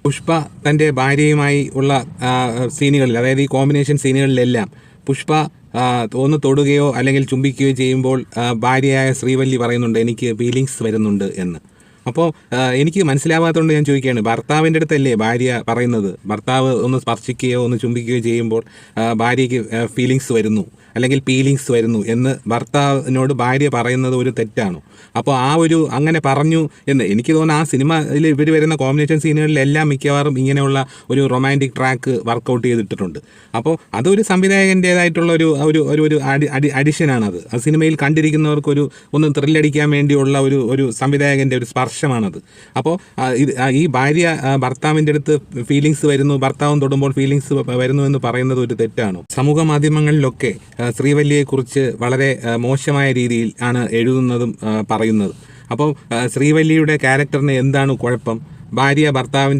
പുഷ്പ തൻ്റെ ഭാര്യയുമായി ഉള്ള സീനുകളിൽ, അതായത് ഈ കോമ്പിനേഷൻ സീനുകളിലെല്ലാം പുഷ്പ ഒന്ന് തൊടുകയോ അല്ലെങ്കിൽ ചുംബിക്കുകയോ ചെയ്യുമ്പോൾ ഭാര്യയായ ശ്രീവല്ലി പറയുന്നുണ്ട് എനിക്ക് ഫീലിങ്സ് വരുന്നുണ്ട് എന്ന്. അപ്പോൾ എനിക്ക് മനസ്സിലാവാത്തതുകൊണ്ട് ഞാൻ ചോദിക്കുകയാണ്, ഭർത്താവിൻ്റെ അടുത്തല്ലേ ഭാര്യ പറയുന്നത് ഭർത്താവ് ഒന്ന് സ്പർശിക്കുകയോ ഒന്ന് ചുംബിക്കുകയോ ചെയ്യുമ്പോൾ ഭാര്യയ്ക്ക് ഫീലിങ്സ് വരുന്നു അല്ലെങ്കിൽ ഫീലിങ്സ് വരുന്നു എന്ന് ഭർത്താവിനോട് ഭാര്യ പറയുന്നത് ഒരു തെറ്റാണോ? അപ്പോൾ അങ്ങനെ പറഞ്ഞു എന്ന് എനിക്ക് തോന്നുന്നു. ആ സിനിമയിൽ ഇവർ വരുന്ന കോമ്പിനേഷൻ സീനുകളിലെല്ലാം മിക്കവാറും ഇങ്ങനെയുള്ള ഒരു റൊമാൻറ്റിക് ട്രാക്ക് വർക്കൗട്ട് ചെയ്തിട്ടിട്ടുണ്ട്. അപ്പോൾ അതൊരു സംവിധായകൻ്റേതായിട്ടുള്ള ഒരു അഡിഷനാണത്. ആ സിനിമയിൽ കണ്ടിരിക്കുന്നവർക്കൊരു ഒന്ന് ത്രില്ലടിക്കാൻ വേണ്ടിയുള്ള ഒരു സംവിധായകൻ്റെ ഒരു സ്പർശമാണത്. അപ്പോൾ ഈ ഭാര്യ ഭർത്താവിൻ്റെ അടുത്ത് ഫീലിങ്സ് വരുന്നു, ഭർത്താവും തൊടുമ്പോൾ ഫീലിങ്സ് വരുന്നു എന്ന് പറയുന്നത് ഒരു തെറ്റാണോ? സമൂഹ മാധ്യമങ്ങളിലൊക്കെ ശ്രീവല്ലിയെക്കുറിച്ച് വളരെ മോശമായ രീതിയിൽ ആണ് എഴുതുന്നതും പറയുന്നത്. അപ്പോൾ ശ്രീവല്ലിയുടെ ക്യാരക്ടറിന് എന്താണ് കുഴപ്പം? ഭാര്യ ഭർത്താവിൻ്റെ